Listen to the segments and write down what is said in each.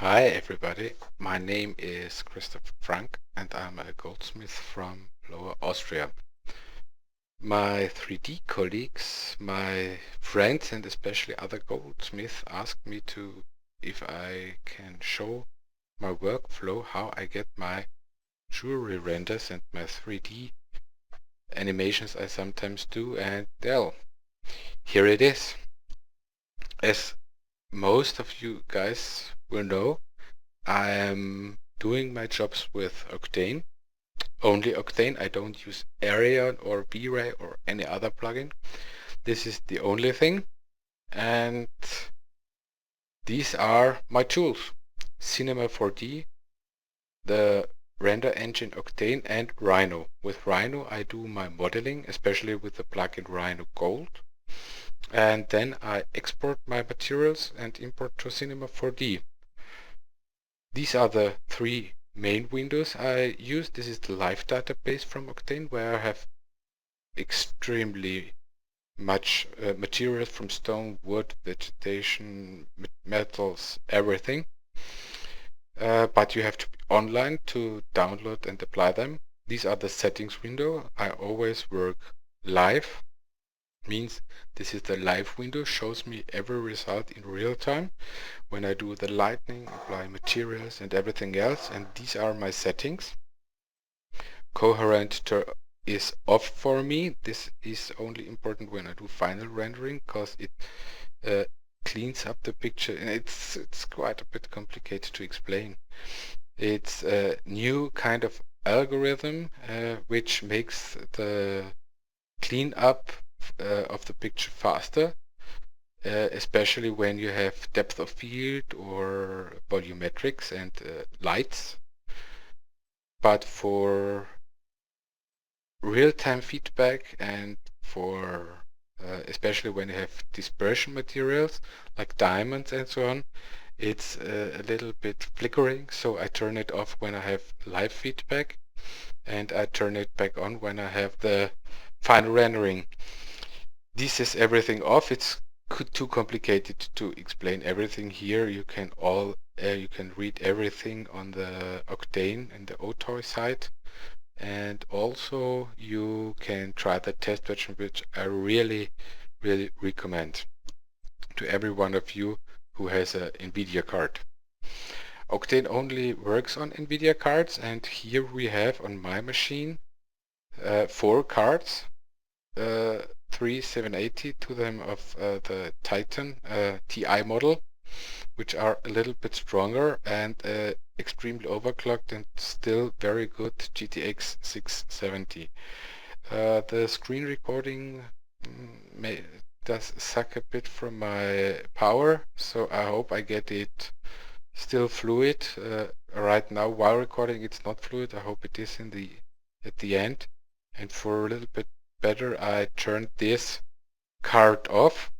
Hi everybody, my name is Christopher Frank and I'm a goldsmith from Lower Austria. My 3D colleagues, my friends and especially other goldsmiths asked me if I can show my workflow, how I get my jewelry renders and my 3D animations I sometimes do, and well, here it is. As most of you guys will know, I am doing my jobs with Octane, only Octane. I don't use Arion or V-Ray or any other plugin. This is the only thing, and these are my tools: Cinema 4D, the render engine Octane, and Rhino. With Rhino I do my modeling, especially with the plugin Rhino Gold, and then I export my materials and import to Cinema 4D. These are the three main windows I use. This is the live database from Octane, where I have extremely much material from stone, wood, vegetation, metals, everything. But you have to be online to download and apply them. These are the settings window. I always work live. Means this is the live window, shows me every result in real time when I do the lighting, apply materials and everything else. And these are my settings. Coherent is off for me. This is only important when I do final rendering, because it cleans up the picture, and it's quite a bit complicated to explain. It's a new kind of algorithm which makes the clean up of the picture faster, especially when you have depth of field or volumetrics and lights. But for real-time feedback and for especially when you have dispersion materials like diamonds and so on, it's a little bit flickering, so I turn it off when I have live feedback, and I turn it back on when I have the final rendering. This is everything off. It's too complicated to explain everything here. You can read everything on the Octane and the OTOY site. And also you can try the test version, which I really recommend to every one of you who has a NVIDIA card. Octane only works on NVIDIA cards, and here we have on my machine 4 cards, 3 780, 2 of them of the Titan TI model, which are a little bit stronger and extremely overclocked and still very good GTX 670. The screen recording does suck a bit from my power, so I hope I get it still fluid. Right now while recording it's not fluid. I hope it is at the end. And for a little bit better, I turned this card off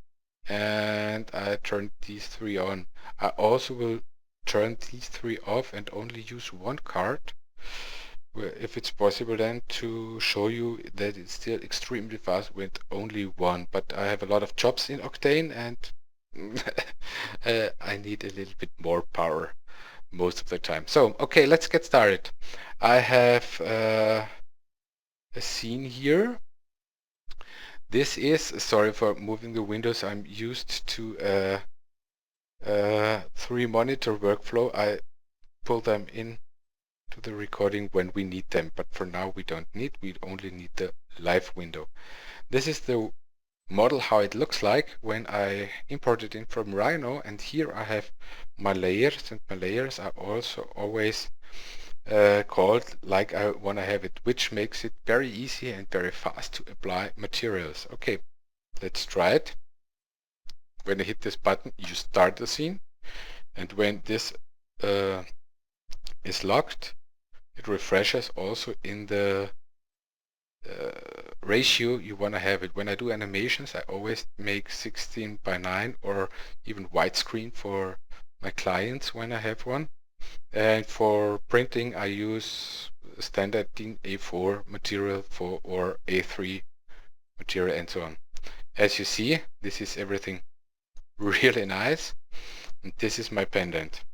and I turned these 3 on. I also will turn these 3 off and only use 1 card, if it's possible, then to show you that it's still extremely fast with only 1. But I have a lot of jobs in Octane, and I need a little bit more power most of the time. So okay, let's get started. I have a scene here. This is, sorry for moving the windows, I'm used to 3 monitor workflow. I pull them in to the recording when we need them, but for now we don't need, we only need the live window. This is the model, how it looks like when I import it in from Rhino, and here I have my layers, and my layers are also always called like I want to have it, which makes it very easy and very fast to apply materials. Okay, let's try it. When I hit this button, you start the scene, and when this is locked, it refreshes also in the ratio you want to have it. When I do animations, I always make 16:9 or even widescreen for my clients when I have one. And for printing, I use standard DIN A4 material or A3 material and so on. As you see, this is everything really nice. And this is my pendant.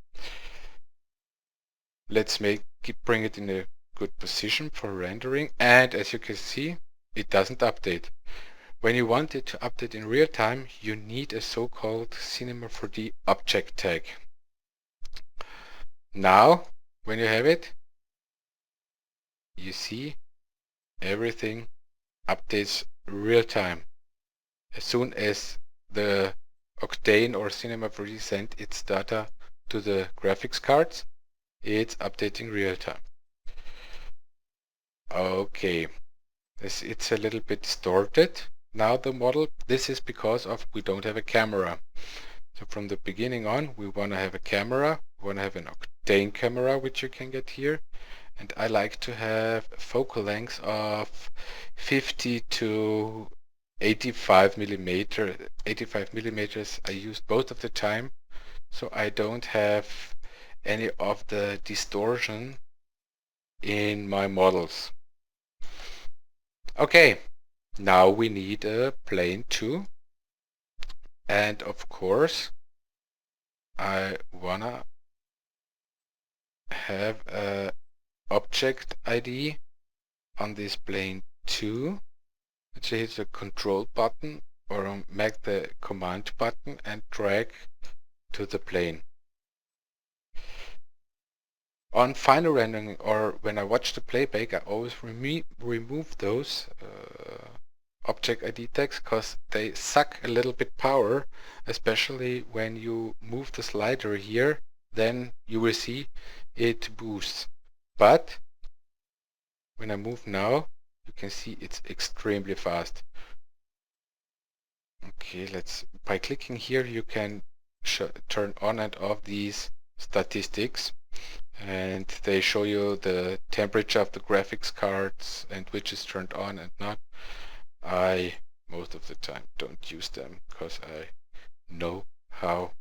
Let's bring it in a good position for rendering, and as you can see, it doesn't update. When you want it to update in real time, you need a so-called Cinema 4D object tag. Now, when you have it, you see everything updates real time. As soon as the Octane or Cinema 4D send its data to the graphics cards, it's updating real time. Okay, it's a little bit distorted now, the model. This is because of we don't have a camera. So from the beginning on, we want to have a camera. We want to have an Octane camera, which you can get here. And I like to have a focal length of 50 to 85 millimeter. 85 millimeters I use both of the time, so I don't have any of the distortion in my models. Okay, now we need a plane too. And of course, I wanna have a object ID on this plane too. Let's hit the control button or make the command button and drag to the plane. On final rendering or when I watch the playback, I always remove those object ID tags because they suck a little bit power, especially when you move the slider here, then you will see it boosts. But when I move now, you can see it's extremely fast. Okay, by clicking here, you can turn on and off these statistics, and they show you the temperature of the graphics cards and which is turned on and not. I most of the time don't use them because I know how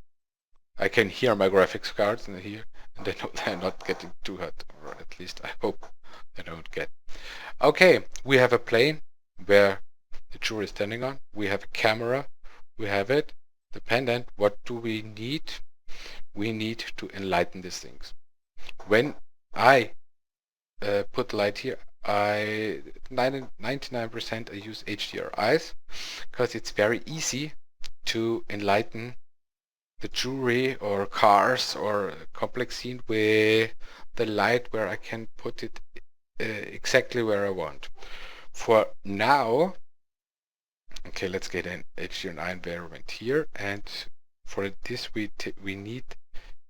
I can hear my graphics cards and here, and I know they're not getting too hot, or at least I hope they don't get. Okay, we have a plane where the jury is standing on. We have a camera. We have it. Dependent, what do we need? We need to enlighten these things. When I put light here, 99% I use HDRIs because it's very easy to enlighten the jewelry or cars or a complex scene with the light where I can put it exactly where I want. For now, okay, let's get an HDRI environment here, and for this we need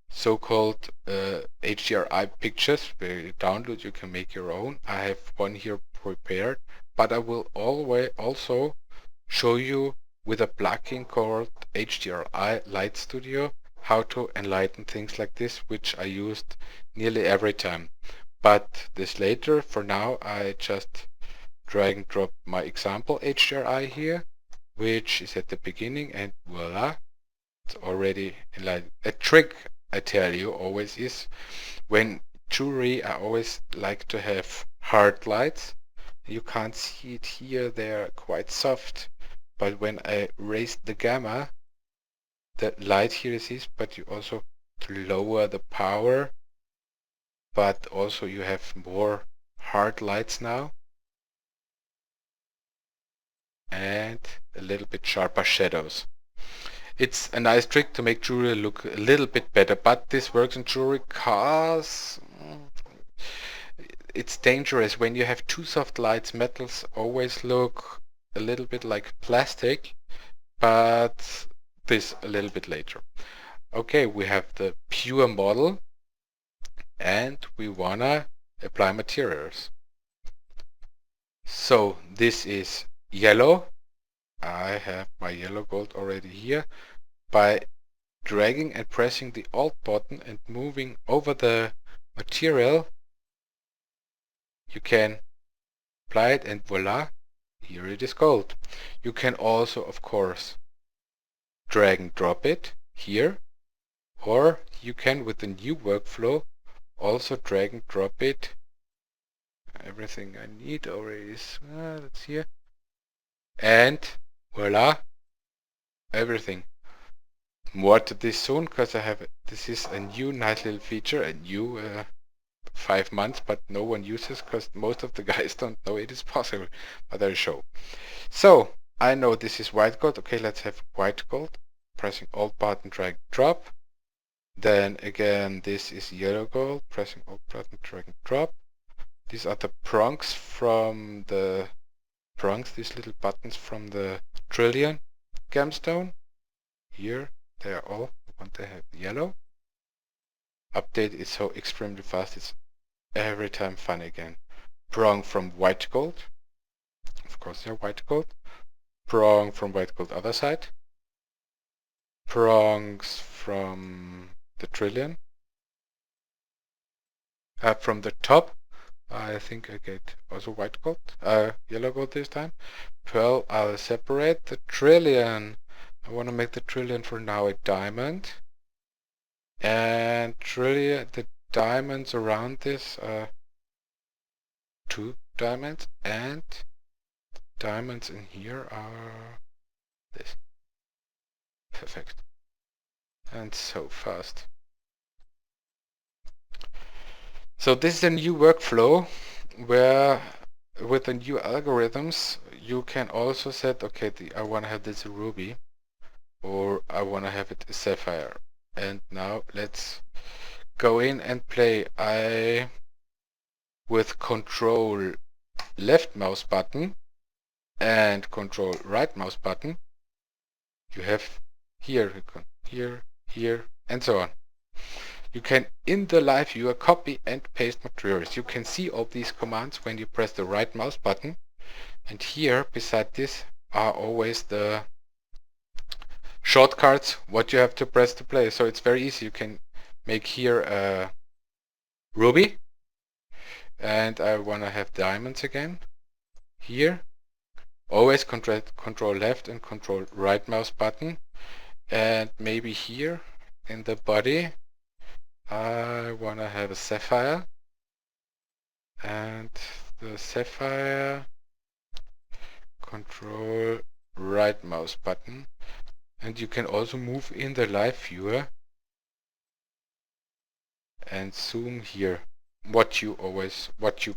so-called HDRI pictures where you download. You can make your own. I have one here prepared, but I will always also show you with a plugin called HDRI Light Studio how to enlighten things like this, which I used nearly every time. But this later. For now, I just drag and drop my example HDRI here, which is at the beginning, and voila, it's already enlightened. A trick I tell you always is when jewelry, I always like to have hard lights. You can't see it here, they're quite soft, but when I raise the gamma, the light here is, but you also to lower the power, but also you have more hard lights now and a little bit sharper shadows. It's a nice trick to make jewelry look a little bit better, but this works in jewelry cars. It's dangerous when you have too soft lights. Metals always look a little bit like plastic, but this a little bit later. Okay, we have the pure model and we wanna apply materials. So this is yellow. I have my yellow gold already here. By dragging and pressing the Alt button and moving over the material, you can apply it and voila, here it is gold. You can also, of course, drag and drop it here, or you can, with the new workflow, also drag and drop it. Everything I need already is, that's here. And voila, everything. More to this soon, because this is a new nice little feature, a new 5 months, but no one uses because most of the guys don't know it is possible, but I'll show. So I know this is white gold. Okay, let's have white gold. Pressing Alt button, drag, drop. Then again, this is yellow gold. Pressing Alt button, drag and drop. These are the prongs from the these little buttons from the trillion gemstone. Here they are all. I want to have yellow. Update is so extremely fast. It's every time fun again. Prong from white gold. Of course, they're white gold. Prong from white gold other side. Prongs from the trillion. From the top, I think I get also white gold, yellow gold this time. Pearl, I'll separate the trillion. I want to make the trillion for now a diamond. And trillion, the diamonds around this are 2 diamonds, and diamonds in here are this. Perfect. And so fast. So this is a new workflow where with the new algorithms you can also set, okay, I want to have this ruby, or I want to have it a sapphire. And now let's go in and play. With control left mouse button and control right mouse button, you have here, here, and so on. You can, in the live viewer, copy and paste materials. You can see all these commands when you press the right mouse button. And here, beside this, are always the shortcuts, what you have to press to play. So it's very easy. You can make here a ruby. And I want to have diamonds again. Here, always control left and control right mouse button. And maybe here, in the body, I want to have a sapphire, and the sapphire, control right mouse button, and you can also move in the live viewer and zoom here what you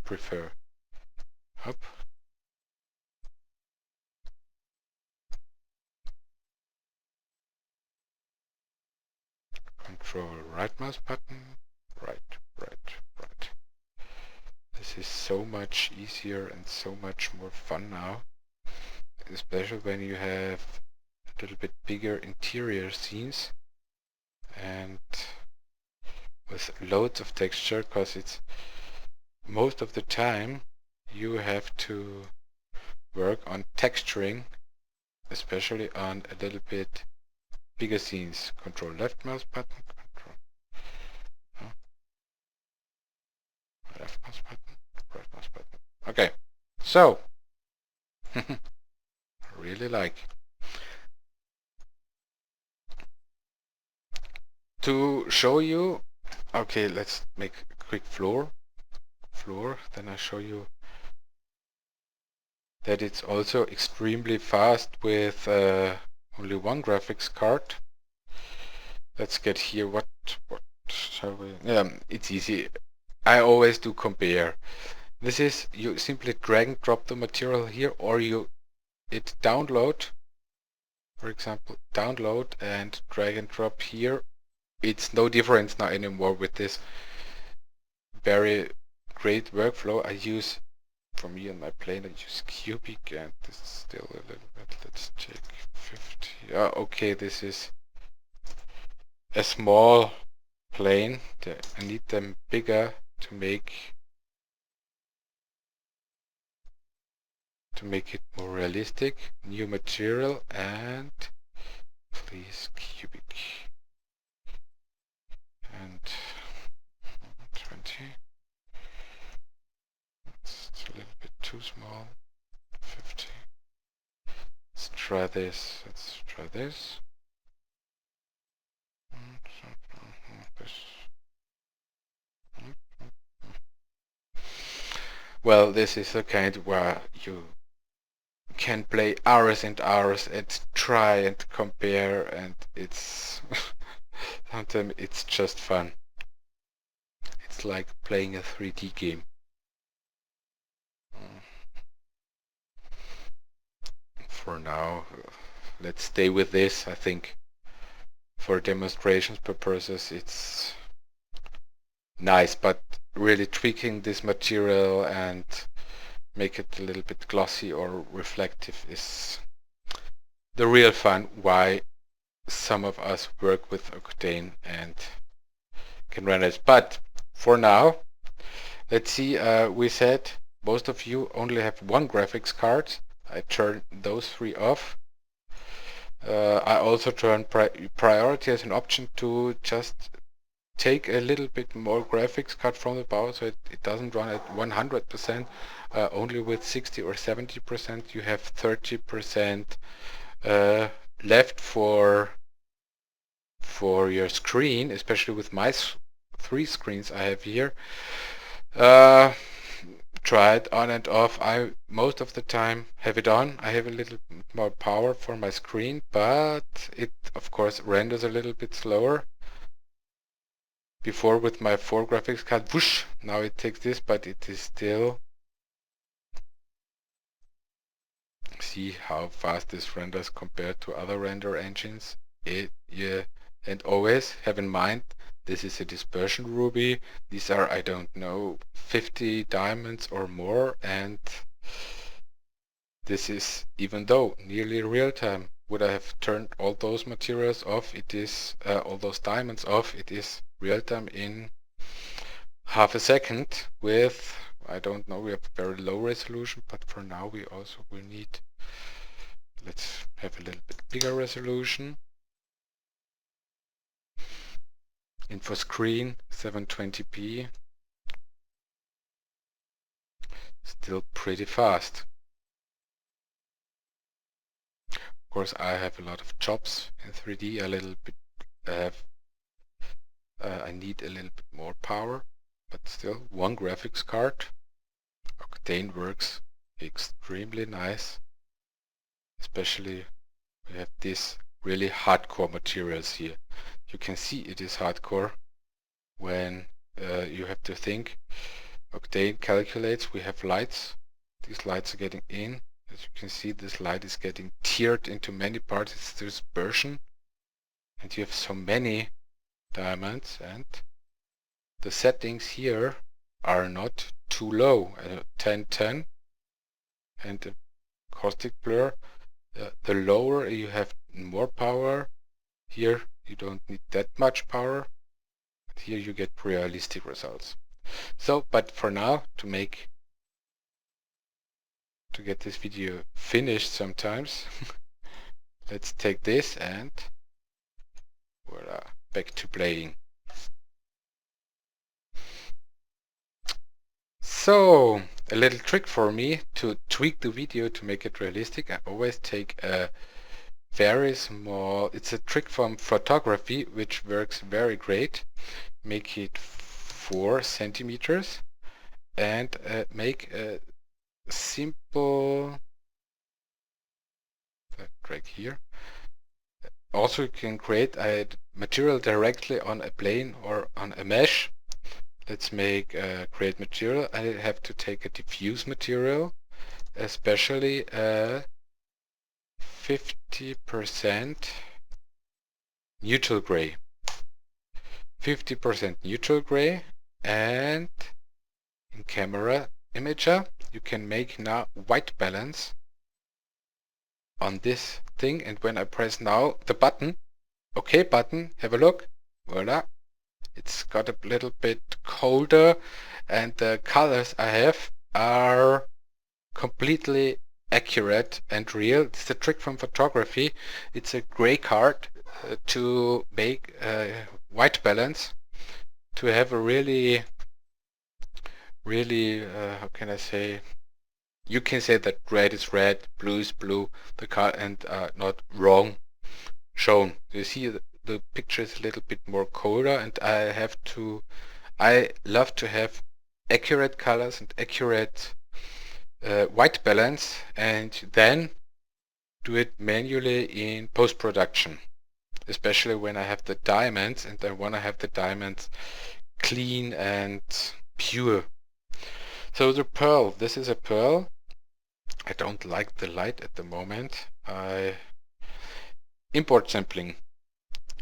prefer. Up. Control right mouse button, right. This is so much easier and so much more fun now, especially when you have a little bit bigger interior scenes and with loads of texture, because it's most of the time you have to work on texturing, especially on a little bit bigger scenes. Control left mouse button, control left mouse button, right mouse button. Okay, so I really like to show you. Okay, let's make a quick floor, then I show you that it's also extremely fast with only one graphics card. Let's get here. What shall we? Yeah, it's easy. I always do compare. This is, you simply drag and drop the material here, or you download, for example, download and drag and drop here. It's no difference now anymore with this very great workflow. I use, for me on my plane, I use cubic, and this is still a little bit. Let's check 50. Okay, this is a small plane. I need them bigger to make it more realistic. New material, and please cubic, and 20. It's a little bit too small. 50. Let's try this. Well, this is the kind where you can play hours and hours and try and compare, and it's sometimes it's just fun. It's like playing a 3D game. For now, let's stay with this. I think for demonstrations purposes it's nice, but really tweaking this material and make it a little bit glossy or reflective is the real fun, why some of us work with Octane and can run it. But for now, let's see, we said most of you only have one graphics card. I turn those three off. I also turn priority as an option to just take a little bit more graphics card from the power, so it doesn't run at 100%, only with 60 or 70%. You have 30% left for your screen, especially with my 3 screens I have here. Try it on and off. I most of the time have it on. I have a little more power for my screen, but it of course renders a little bit slower. Before with my 4 graphics card, whoosh, now it takes this, but it is still, see how fast this renders compared to other render engines. Yeah, and always have in mind, this is a dispersion Ruby. These are, I don't know, 50 diamonds or more, and this is, even though nearly real time, would I have turned all those materials off, it is all those diamonds off, it is real time in half a second with, I don't know, we have very low resolution, but for now we also will need, let's have a little bit bigger resolution. Info screen 720p, still pretty fast. Of course, I have a lot of jobs in 3D, a little bit I need a little bit more power, but still, one graphics card. Octane works extremely nice, especially we have these really hardcore materials here. You can see it is hardcore when you have to think. Octane calculates, we have lights. These lights are getting in. As you can see, this light is getting tiered into many parts. It's dispersion. And you have so many diamonds, and the settings here are not too low. 1010 and the caustic blur. The lower you have more power. Here you don't need that much power. But here you get realistic results. So, but for now, to get this video finished sometimes, let's take this and voila, back to playing. So, a little trick for me to tweak the video to make it realistic. I always take a very small, it's a trick from photography which works very great. Make it 4 centimeters and make a simple drag here. Also, you can create a material directly on a plane or on a mesh. Let's make a create material. I have to take a diffuse material, especially 50% neutral gray. 50% neutral gray, and in camera imager you can make now white balance on this thing, and when I press now the button, OK button, have a look, voila, it's got a little bit colder, and the colors I have are completely accurate and real. It's a trick from photography. It's a gray card to make white balance, to have a really how can I say, you can say that red is red, blue is blue, the card, and not wrong shown. You see the picture is a little bit more colder, and I love to have accurate colors and accurate white balance, and then do it manually in post-production, especially when I have the diamonds and I want to have the diamonds clean and pure. So the pearl, this is a pearl. I don't like the light at the moment. Import sampling.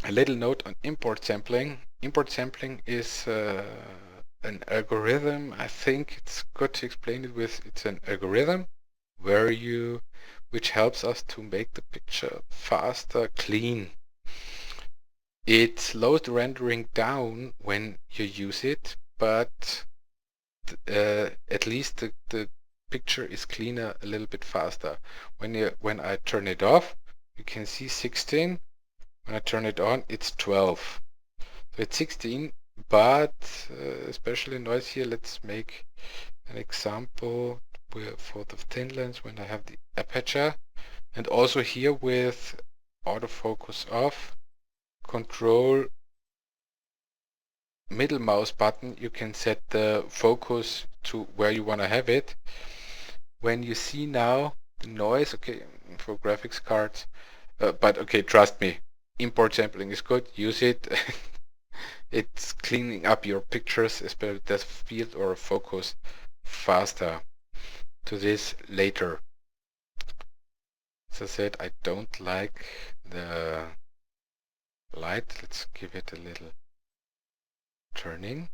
A little note on import sampling. Import sampling is an algorithm. I think it's good to explain it with, it's an algorithm which helps us to make the picture faster, clean. It slows the rendering down when you use it, but at least the picture is cleaner a little bit faster. When I turn it off, you can see 16. When I turn it on, it's 12. So it's 16, but especially noise here. Let's make an example for the thin lens when I have the aperture, and also here with autofocus off, control middle mouse button, you can set the focus to where you want to have it. When you see now the noise, okay, for graphics cards, but okay, trust me, import sampling is good, use it. It's cleaning up your pictures, especially depth of field or focus, faster. To this later. As I said, I don't like the light. Let's give it a little turning.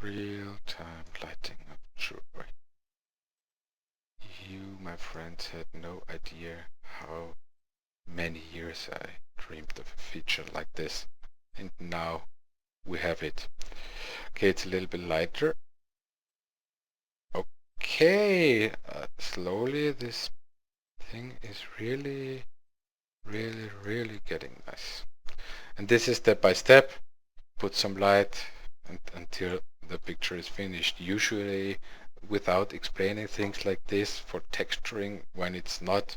Real-time lighting of joy. You, my friends, had no idea how many years I dreamed of a feature like this, and now we have it. Okay, it's a little bit lighter. Okay, slowly this thing is really getting nice. And this is step by step. Put some light until the picture is finished. Usually without explaining things like this for texturing, when it's not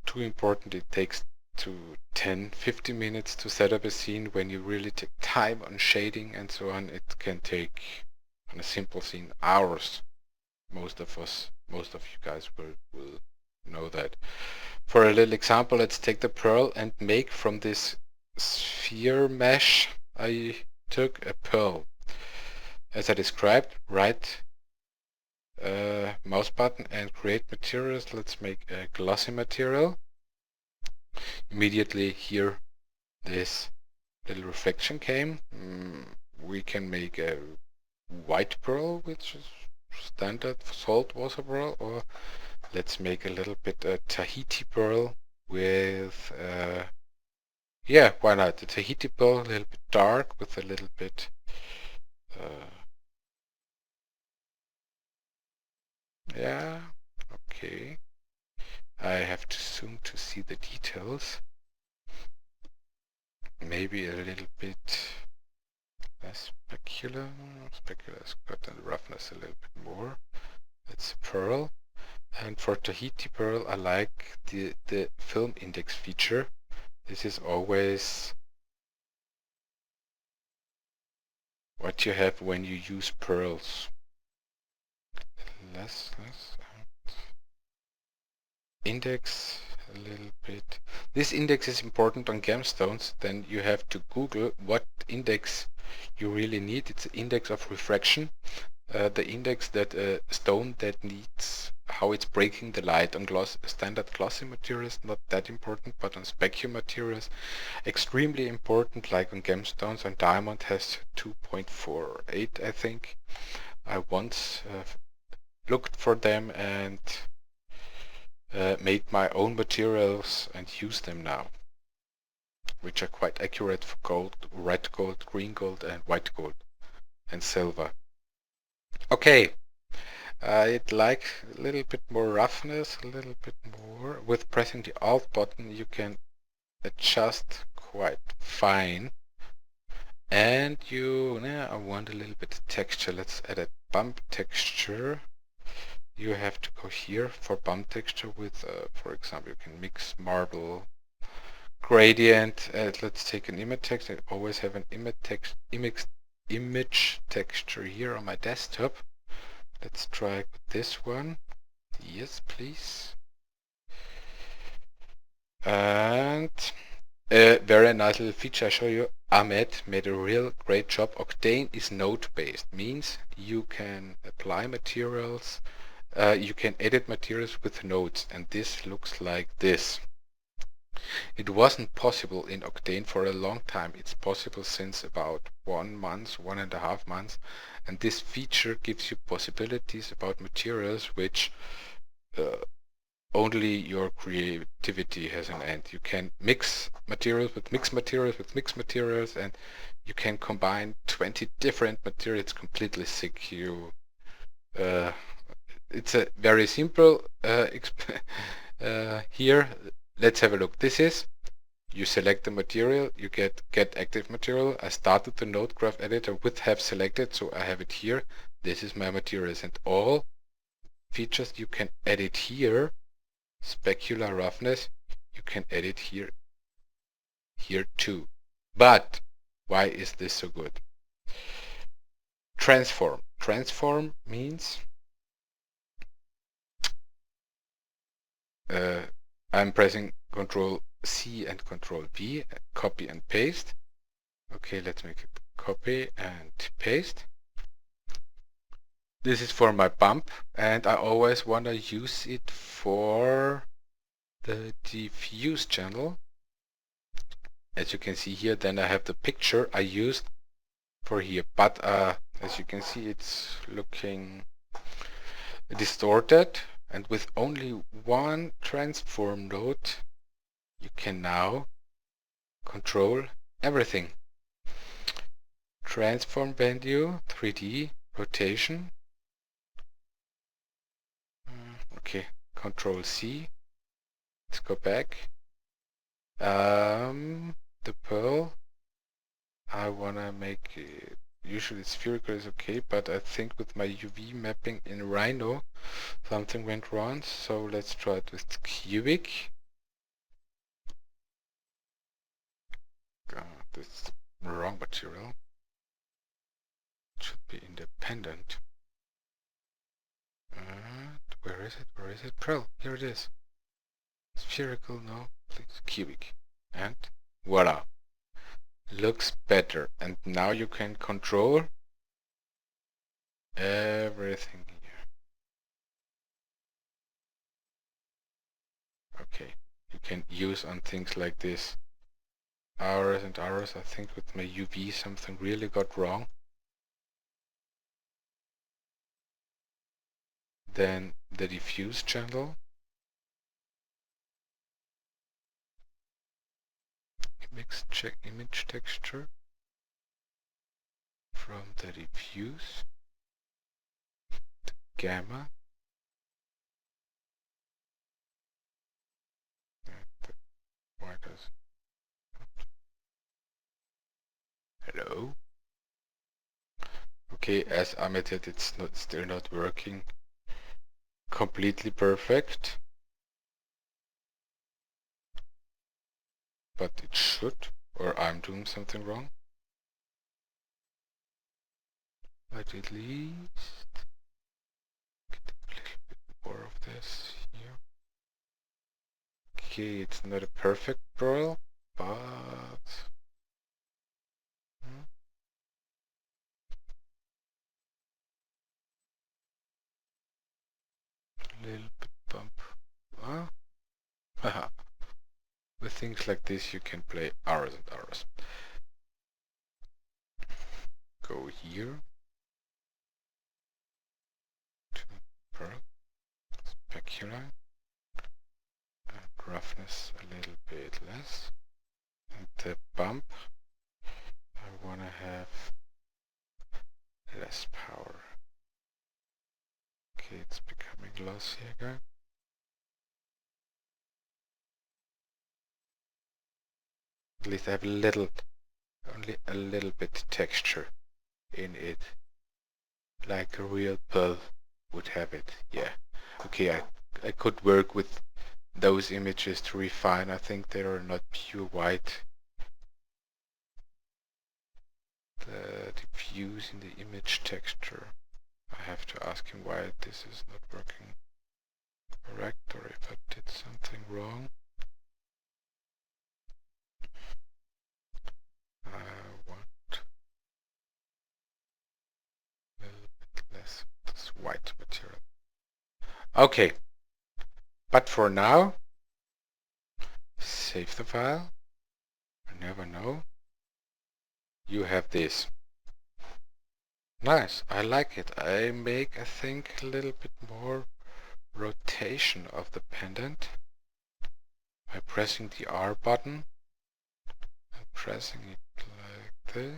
too important, it takes to 10-15 minutes to set up a scene. When you really take time on shading and so on, it can take on a simple scene hours. Most of you guys will know that. For a little example, let's take the pearl and make from this sphere mesh I took a pearl. As I described, right mouse button and create materials. Let's make a glossy material. Immediately here this little reflection came. We can make a white pearl, which is standard salt water pearl, or let's make a little bit Tahiti pearl with yeah, why not? The Tahiti pearl, a little bit dark with a little bit yeah, okay. I have to zoom to see the details. Maybe a little bit less specular. Specular's got the roughness a little bit more. It's pearl. And for Tahiti pearl, I like the film index feature. This is always what you have when you use pearls. Less. Index a little bit. This index is important on gemstones. Then you have to Google what index you really need. It's the index of refraction. The index that a stone that needs, how it's breaking the light. On standard glossy materials, not that important, but on specular materials, extremely important, like on gemstones. On diamond has 2.48, I think. I once looked for them and made my own materials and use them now, which are quite accurate for gold, red gold, green gold, and white gold, and silver. Okay, I'd like a little bit more roughness, a little bit more. With pressing the Alt button, you can adjust quite fine. And I want a little bit of texture. Let's add a bump texture. You have to go here for bump texture with, for example, you can mix marble, gradient. Let's take an image text. I always have an image texture here on my desktop. Let's try with this one. Yes, please. And A very nice little feature I show you. Ahmed made a real great job. Octane is node-based, means you can apply materials, you can edit materials with nodes, and this looks like this. It wasn't possible in Octane for a long time. It's possible since about 1 month, 1.5 months, and this feature gives you possibilities about materials which only your creativity has an end. You can mix materials with mixed materials with mixed materials, and you can combine 20 different materials completely sick. It's a very simple here. Let's have a look. This is, you select the material, you get active material. I started the node graph editor with have selected, so I have it here. This is my materials, and all features you can edit here. Specular roughness, you can edit here too. But why is this so good? Transform means I'm pressing Control C and Control V, copy and paste. Okay, let's make it copy and paste. This is for my bump, and I always want to use it for the diffuse channel. As you can see here, then I have the picture I used for here, but as you can see, it's looking distorted, and with only one transform node you can now control everything. Transform value, 3D, rotation. Okay, Control C. Let's go back. The pearl, I wanna make it, usually spherical is okay, but I think with my UV mapping in Rhino something went wrong, so let's try it with cubic. This is the wrong material. It should be independent. Where is it? Where is it? Pearl, here it is. Spherical, no, please, cubic. And voila. Looks better. And now you can control everything here. Okay, you can use on things like this. Hours and hours. I think with my UV something really got wrong. Then the diffuse channel. Check image texture from the diffuse to gamma. Why does hello? Okay, as Ahmed said, it's still not working completely perfect, but it should, or I'm doing something wrong. But at least get a little bit more of this here. Okay, it's not a perfect pearl, but a little bit bump. Haha. With things like this you can play hours and hours. Go here to pearl, specular, and roughness a little bit less. And the bump, I want to have less power. Okay, it's becoming lossy again. At least I have only a little bit texture in it, like a real pearl would have it. Yeah. Okay, I could work with those images to refine. I think they are not pure white. The diffuse in the image texture. I have to ask him why this is not working correct, or if I did something wrong. Okay, but for now, save the file. I never know. You have this. Nice, I like it. I make, I think, a little bit more rotation of the pendant by pressing the R button and pressing it like this.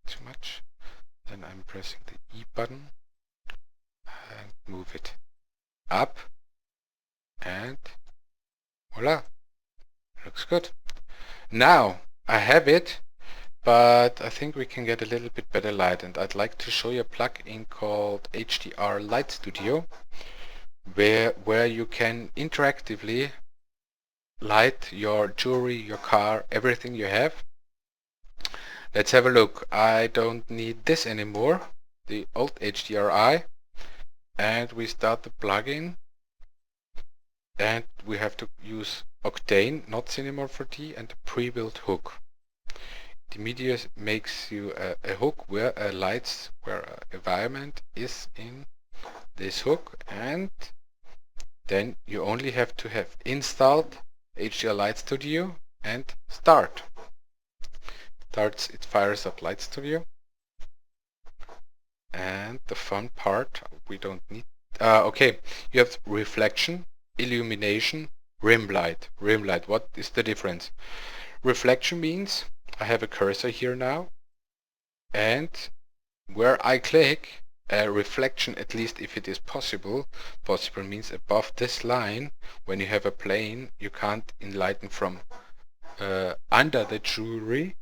Too much. Then I'm pressing the E button and move it up, and voila, looks good. Now I have it, but I think we can get a little bit better light, and I'd like to show you a plugin called HDR Light Studio, where you can interactively light your jewelry, your car, everything you have. Let's have a look. I don't need this anymore, the old HDRI, and we start the plugin, and we have to use Octane, not Cinema 4D, and a pre-built hook. The media makes you a hook where lights, where environment is in this hook, and then you only have to have installed HDR Light Studio and start. It fires up Light Studio, and the fun part we don't need. Okay, you have reflection, illumination, rim light. Rim light, what is the difference? Reflection means I have a cursor here now, and where I click, a reflection, at least if it is possible means above this line, when you have a plane, you can't enlighten from under the jewelry,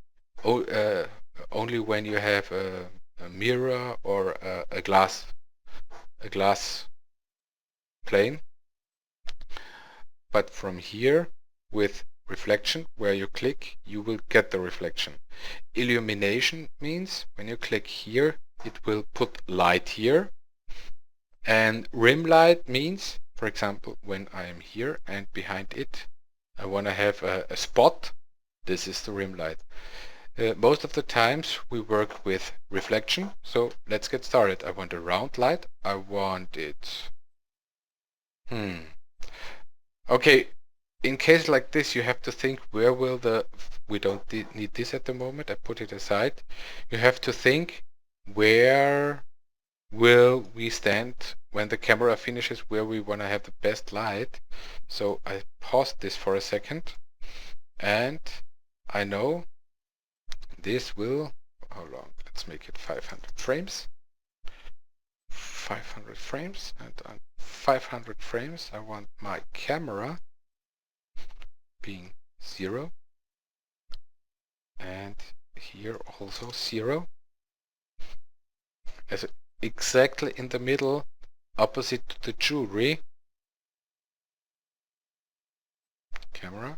only when you have a mirror or a glass plane. But from here, with reflection, where you click, you will get the reflection. Illumination means when you click here, it will put light here. And rim light means, for example, when I am here and behind it, I want to have a spot. This is the rim light. Most of the times we work with reflection, so let's get started. I want a round light. I want it. Okay, in case like this, you have to think where will we don't need this at the moment. I put it aside. You have to think where will we stand when the camera finishes, where we want to have the best light. So I paused this for a second, and I know this will, how long? Let's make it 500 frames. 500 frames, and on 500 frames I want my camera being 0, and here also 0, as exactly in the middle, opposite to the jewelry. Camera.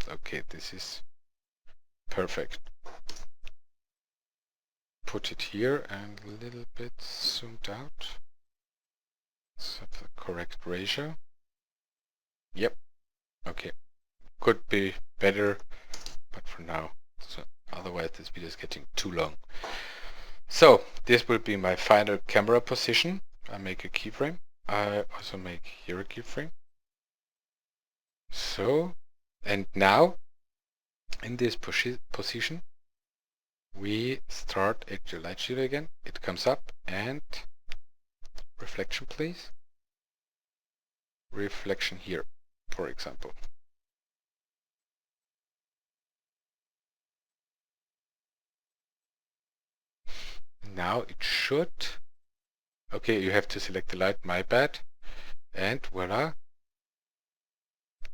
Okay, this is perfect. Put it here and a little bit zoomed out. Set the correct ratio. Yep. Okay. Could be better, but for now, so otherwise this video is getting too long. So this will be my final camera position. I make a keyframe. I also make here a keyframe. So, and now in this position we start HDR Light Studio again. It comes up, and reflection, please. Reflection here, for example. Now it should. Okay, you have to select the light, my bad. And voila,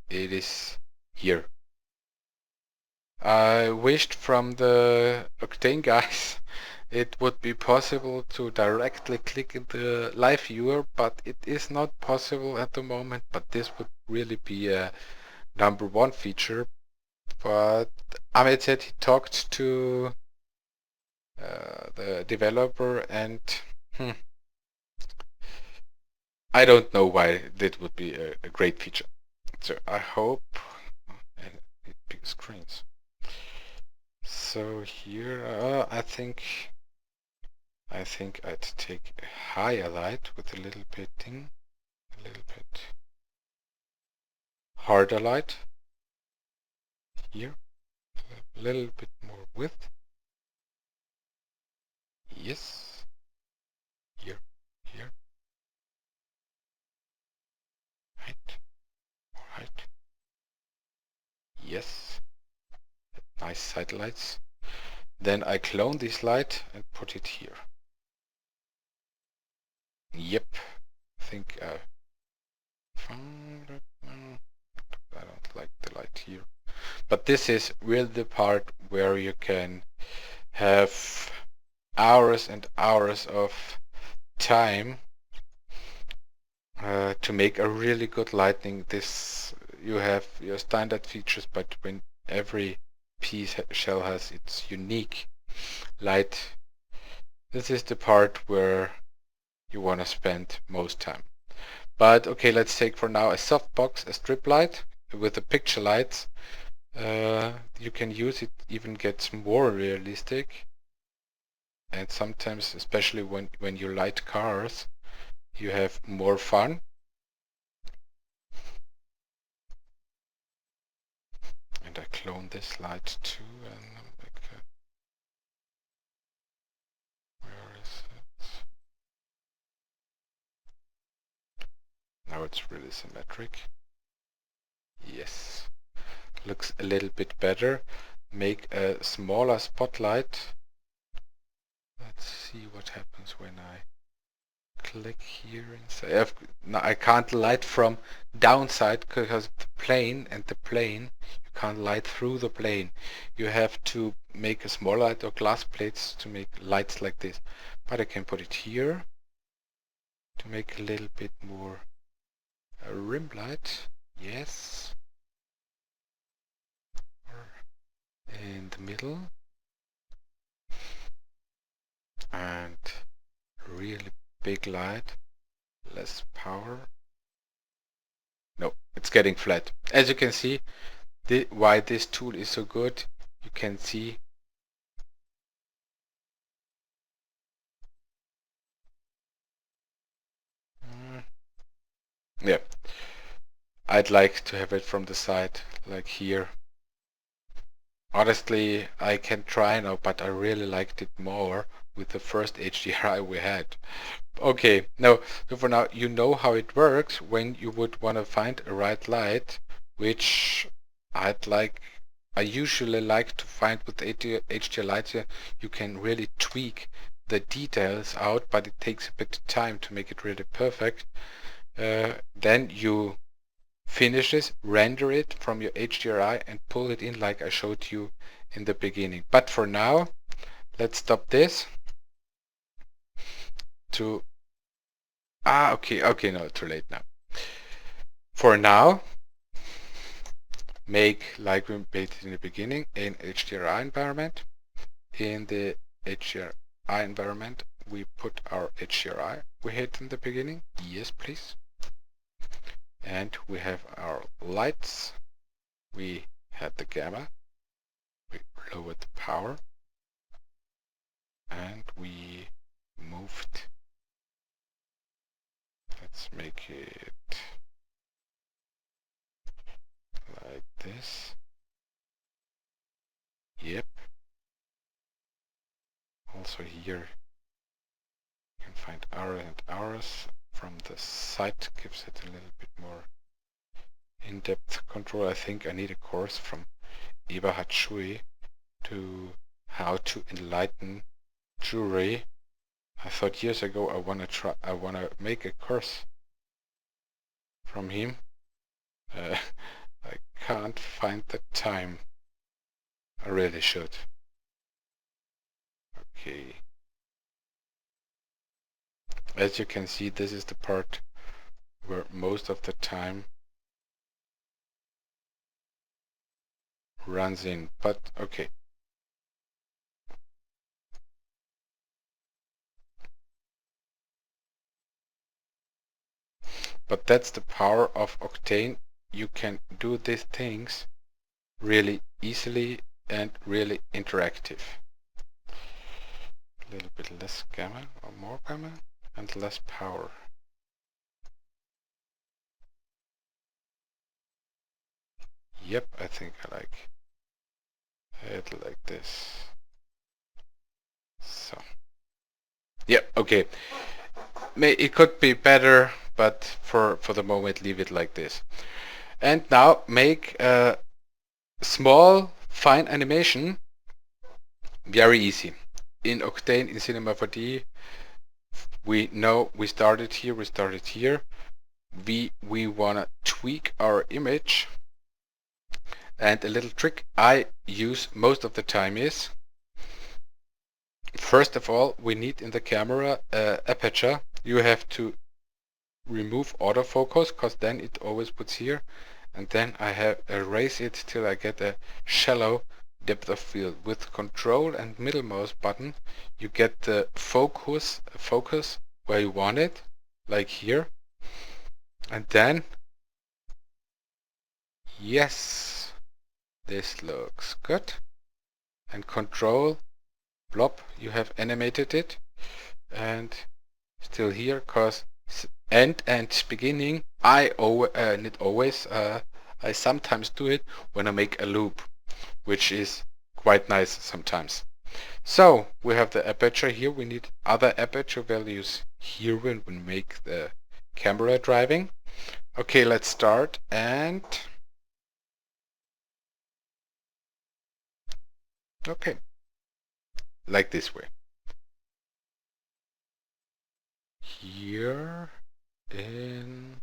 it is here. I wished from the Octane guys it would be possible to directly click in the live viewer, but it is not possible at the moment. But this would really be a #1 feature. But Ahmed said he talked to the developer, and I don't know why that would be a great feature. So I hope, and big screens. So here I think I think I'd take a higher light with a little bit harder light here, a little bit more width. Yes, here, height, more height. Yes, nice side lights. Then I clone this light and put it here. Yep, I think I found it now. I don't like the light here. But this is really the part where you can have hours and hours of time to make a really good lighting. This, you have your standard features, but when every piece shell has its unique light, this is the part where you want to spend most time. But okay, let's take for now a softbox, a strip light with the picture lights. You can use it, even gets more realistic, and sometimes, especially when you light cars, you have more fun. And I clone this light too, and make a, where is it? Now it's really symmetric. Yes, looks a little bit better. Make a smaller spotlight. Let's see what happens when I click here inside. Now I can't light from downside because the plane you can't light through the plane. You have to make a small light or glass plates to make lights like this. But I can put it here to make a little bit more a rim light. Yes. In the middle. And really big light. Less power. No, it's getting flat. As you can see, why this tool is so good, you can see yeah, I'd like to have it from the side, like here. Honestly, I can try now, but I really liked it more with the first HDRI we had. Okay, now, so for now, you know how it works when you would want to find a right light, which I usually like to find with HDR Light here. You can really tweak the details out, but it takes a bit of time to make it really perfect. Then you finish this, render it from your HDRI and pull it in like I showed you in the beginning. But for now, let's stop this to okay, no, too late now. For now, make, like we made in the beginning, an HDRI environment. In the HDRI environment, we put our HDRI we had in the beginning. Yes, please. And we have our lights. We had the gamma. We lowered the power. And we moved. Let's make it like this. Yep. Also here you can find hours and hours from the site, gives it a little bit more in-depth control. I think I need a course from Eberhard Schui to how to enlighten jewelry. I thought years ago I wanna make a course from him. I can't find the time. I really should. Okay. As you can see, this is the part where most of the time runs in, but okay. But that's the power of Octane. You can do these things really easily and really interactive. A little bit less gamma or more gamma and less power. Yep, I think I like it like this. So, yep, okay. It could be better, but for the moment, leave it like this. And now make a small, fine animation. Very easy. In Octane, in Cinema 4D, we know we started here, We want to tweak our image. And a little trick I use most of the time is, first of all, we need in the camera aperture. You have to remove autofocus, because then it always puts here. And then I have erase it till I get a shallow depth of field. With Control and middle mouse button, you get the focus where you want it, like here. And then, yes, this looks good. And Control, blob, you have animated it. And still here, because end and beginning, I sometimes do it when I make a loop, which is quite nice sometimes. So we have the aperture here. We need other aperture values here when we make the camera driving. Okay, let's start, and okay, like this way. Here in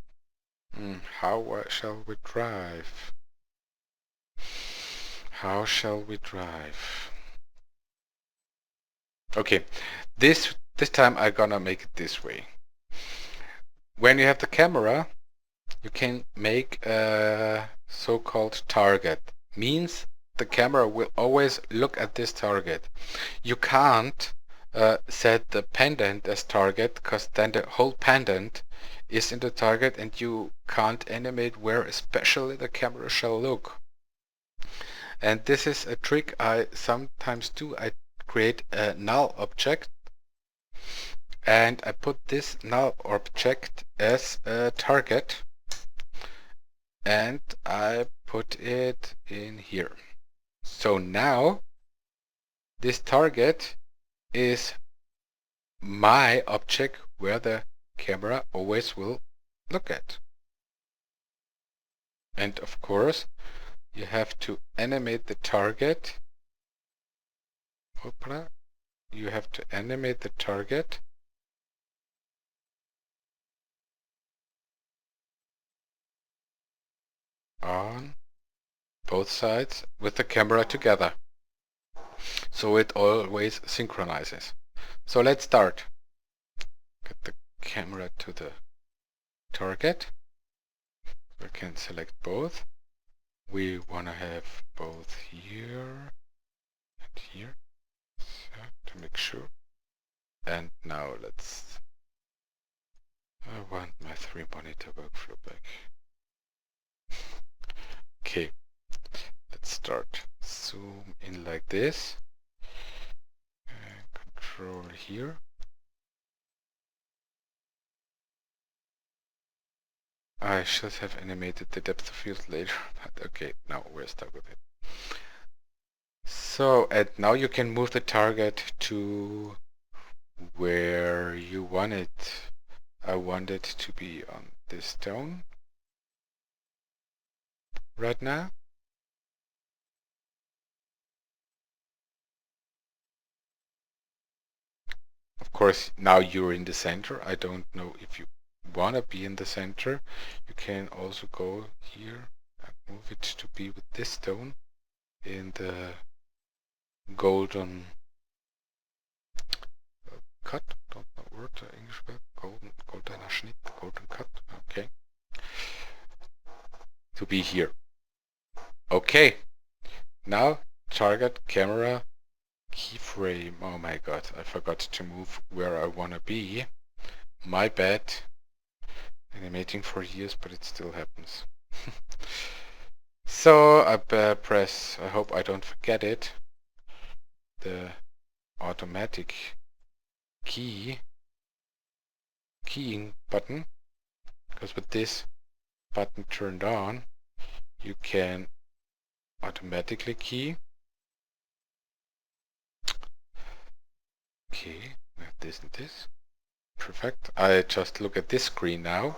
how shall we drive? How shall we drive? Okay, this time I'm gonna make it this way. When you have the camera, you can make a so-called target. Means the camera will always look at this target. You can't set the pendant as target, because then the whole pendant is in the target and you can't animate where especially the camera shall look. And this is a trick I sometimes do. I create a null object and I put this null object as a target, and I put it in here. So now this target is my object where the camera always will look at. And of course, you have to animate the target. Opera. You have to animate the target on both sides with the camera together, so it always synchronizes. So let's start. Get the camera to the target. We can select both. We want to have both here and here, so to make sure. And now I want my 3-monitor workflow back. Okay, let's start. Zoom in like this. Control here. I should have animated the depth of field later, but okay, now we're stuck with it. So, and now you can move the target to where you want it. I want it to be on this stone right now. Of course, now you're in the center. I don't know if you want to be in the center. You can also go here and move it to be with this stone in the golden cut. Don't know word English word. Goldener Schnitt, golden cut. Okay. To be here. Okay. Now target camera keyframe. Oh my god, I forgot to move where I want to be. My bad. Animating for years, but it still happens. So I press, I hope I don't forget it, the automatic keying button, because with this button turned on, you can automatically key. Okay, we have this and this. Perfect. I just look at this screen now.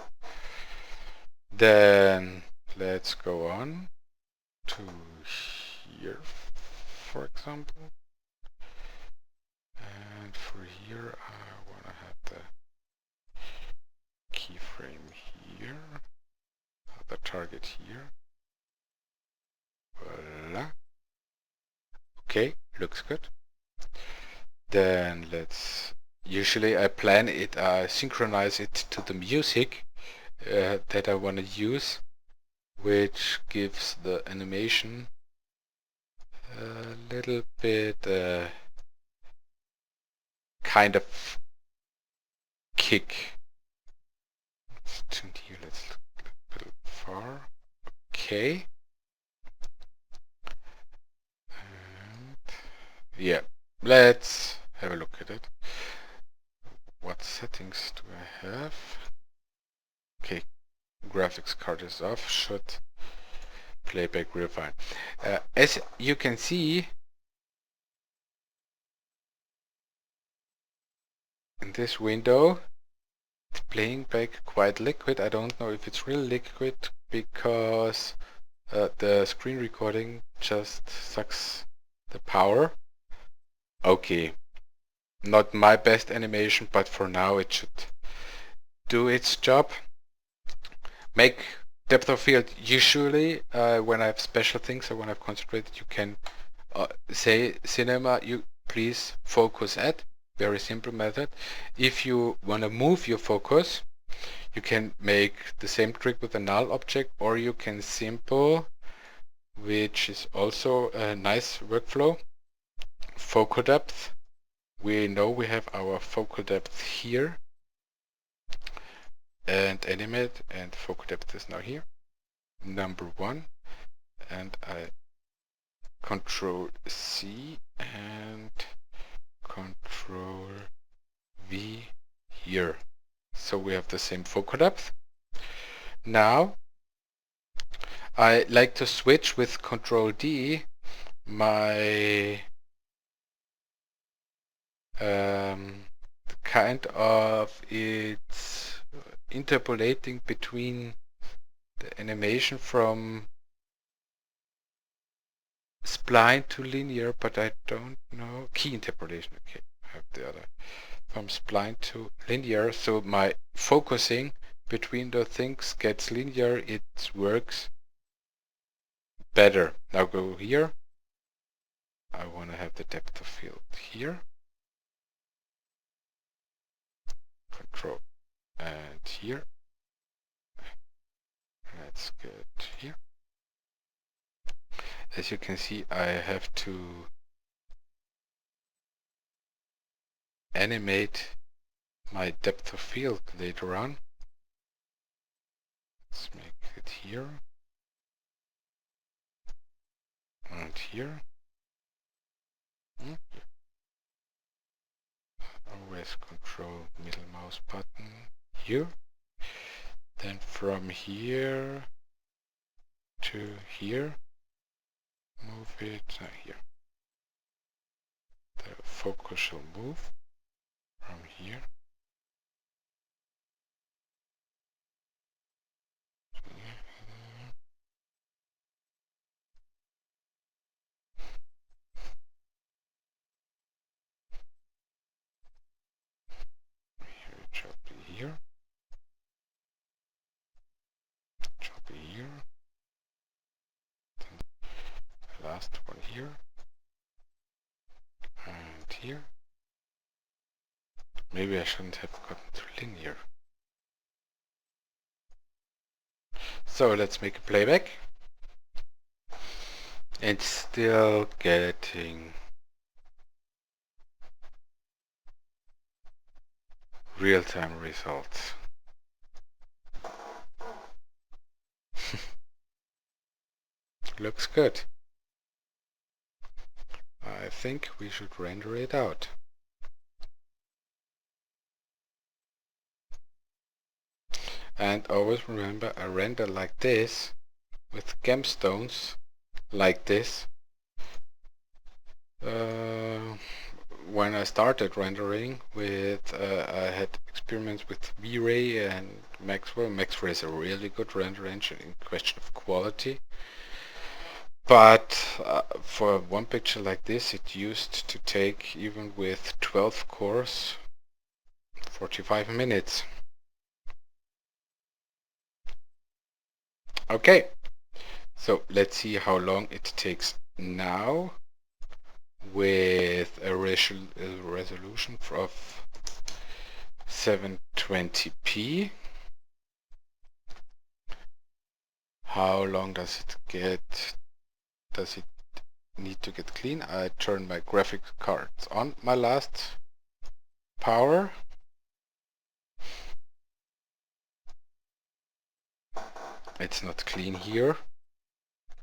Then let's go on to here, for example. And for here, I want to have the keyframe here, the target here. Voila. Okay, looks good. Then usually I plan it, synchronize it to the music that I want to use, which gives the animation a little bit kind of kick. Let's tune here, let's look a little far. Okay. And yeah, let's have a look at it. What settings do I have? Okay, graphics card is off, should playback real fine. As you can see, in this window, it's playing back quite liquid. I don't know if it's really liquid because the screen recording just sucks the power. Okay, not my best animation, but for now it should do its job. Make depth of field. Usually when I have special things I want to have concentrated, you can say cinema, you please focus at. Very simple method. If you want to move your focus, you can make the same trick with a null object, or you can simple, which is also a nice workflow, focal depth. We know we have our focal depth here, and animate, and focal depth is now here, number 1, and I Control C and Control V here. So we have the same focal depth. Now I like to switch with Control D my kind of it's interpolating between the animation from spline to linear, but I don't know key interpolation. Okay, I have the other from spline to linear, so my focusing between the things gets linear. It works better. Now go here. I want to have the depth of field here. Control and here. Let's get here. As you can see, I have to animate my depth of field later on. Let's make it here and here. Always control middle mouse button here. Then from here to here, move it here. The focus shall move from here. Here it shall be here. It shall be here. Then the last one here. And here. Maybe I shouldn't have gotten to linear. So let's make a playback. And still getting real-time results. Looks good. I think we should render it out. And always remember, I render like this with gemstones like this. When I started rendering with, I had experiments with V-Ray and Maxwell. Maxwell is a really good render engine in question of quality. But for one picture like this, it used to take, even with 12 cores, 45 minutes. Okay, so let's see how long it takes now with a resolution of 720p. How long does it get? Does it need to get clean? I turn my graphics cards on. My last power. It's not clean here.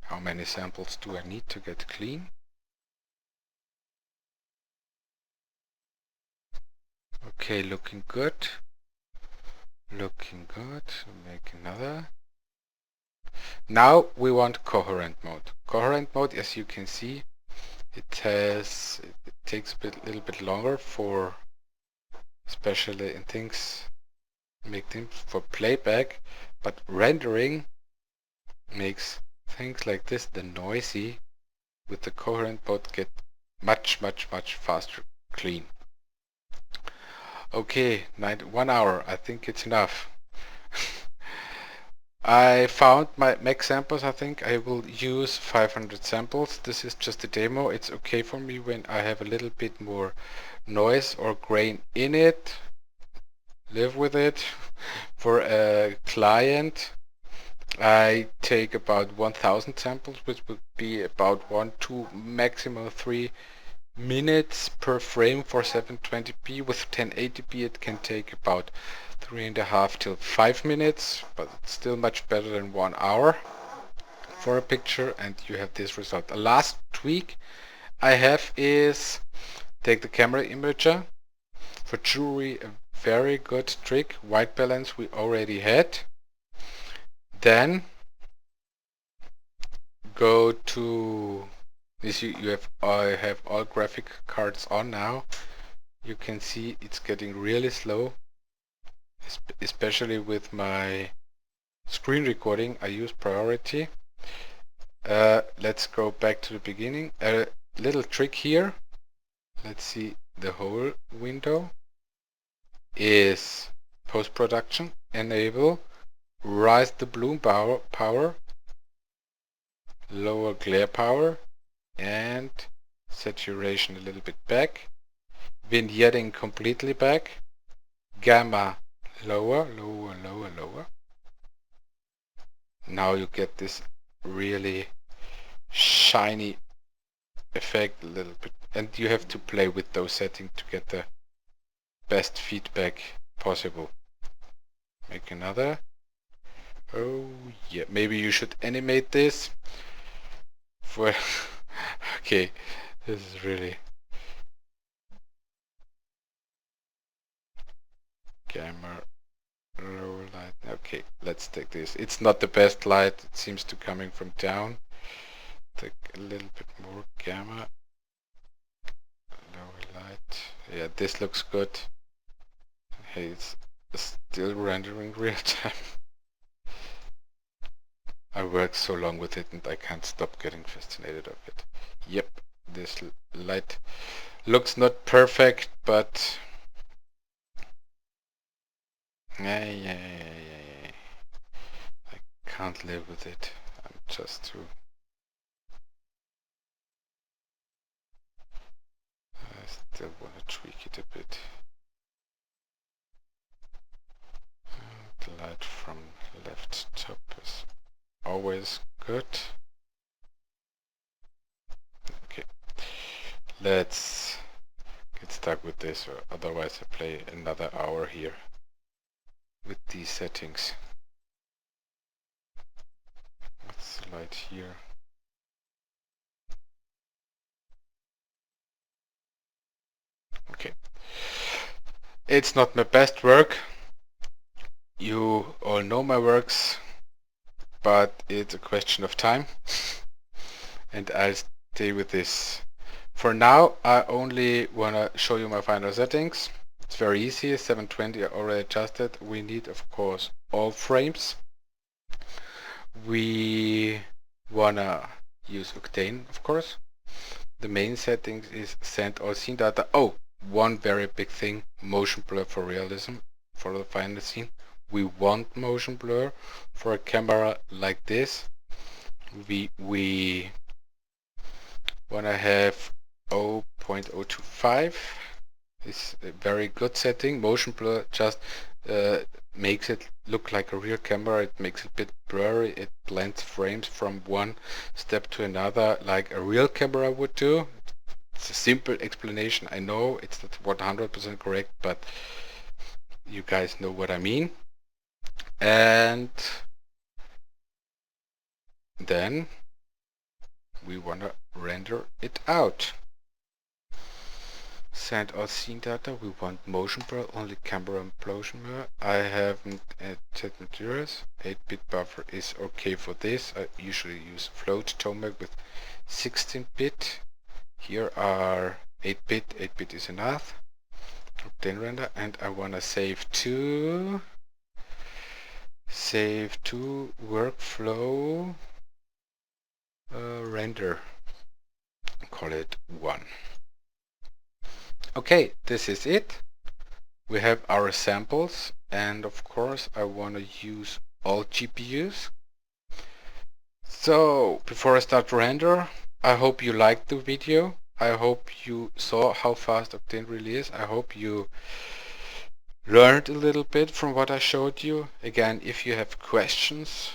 How many samples do I need to get clean? Okay, looking good. Looking good. Make another. Now we want coherent mode. Coherent mode, as you can see, it takes little bit longer for, especially in things, make things for playback, but rendering makes things like this, the noisy, with the coherent mode get much faster clean. Okay, 1 hour, I think it's enough. I found my max samples. I think I will use 500 samples. This is just a demo. It's okay for me when I have a little bit more noise or grain in it. Live with it. For a client, I take about 1000 samples, which would be about 1, 2, maximum 3 minutes per frame for 720p. With 1080p it can take about 3.5 till 5 minutes, but it's still much better than 1 hour for a picture, and you have this result. The last tweak I have is take the camera imager. For jewelry, a very good trick. White balance we already had. Then go to this. I have all graphic cards on now. You can see it's getting really slow, especially with my screen recording. I use priority. Let's go back to the beginning. A little trick here. Let's see, the whole window is post-production. Enable, rise the bloom power, lower glare power, and saturation a little bit back. Vignetting completely back. Gamma lower. Now you get this really shiny effect a little bit, and you have to play with those settings to get the best feedback possible. Make another. Oh yeah, maybe you should animate this for okay, this is really camera low light. Okay, let's take this. It's not the best light, it seems to coming from down. Take a little bit more gamma. Lower light. Yeah, this looks good. Hey, it's still rendering real time. I worked so long with it and I can't stop getting fascinated of it. Yep, this light looks not perfect, but yeah. I can't live with it. I'm just too. I still want to tweak it a bit. The light from left top is always good. Okay, let's get stuck with this, or otherwise I play another hour here with these settings. What's the light here? Okay, it's not my best work, You all know my works, but it's a question of time, and I'll stay with this. For now, I only want to show you my final settings. It's very easy. 720 I already adjusted. We need, of course, all frames. We want to use Octane, of course. The main settings is send all scene data. Oh, one very big thing, motion blur for realism for the final scene. We want motion blur for a camera like this. We want to have 0.025. It's a very good setting. Motion blur just makes it look like a real camera. It makes it a bit blurry. It blends frames from one step to another like a real camera would do. It's a simple explanation. I know it's not 100% correct, but you guys know what I mean. And then we want to render it out. Send all scene data. We want motion blur, only camera and motion blur. I haven't added materials. 8-bit buffer is okay for this. I usually use float tone with 16-bit. Here are 8-bit. 8-bit is enough. Obtain render, and I want to save to workflow render. Call it 1. Okay, this is it. We have our samples, and of course I want to use all GPUs. So before I start to render, I hope you liked the video. I hope you saw how fast Octane really is. I hope you learned a little bit from what I showed you. Again, if you have questions,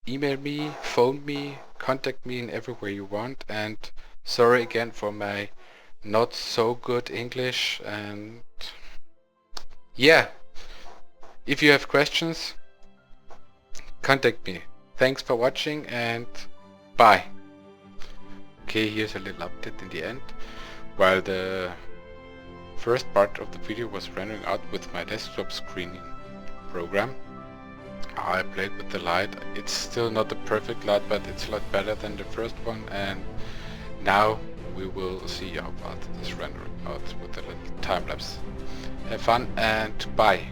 email me, phone me, contact me in every way you want. And sorry again for my not so good English. And yeah, if you have questions, contact me. Thanks for watching, and bye. Okay, here's a little update in the end. While the first part of the video was rendering out with my desktop screening program, I played with the light. It's still not the perfect light, but it's a lot better than the first one, and now we will see how fast it is rendering out with a little time lapse. Have fun and bye.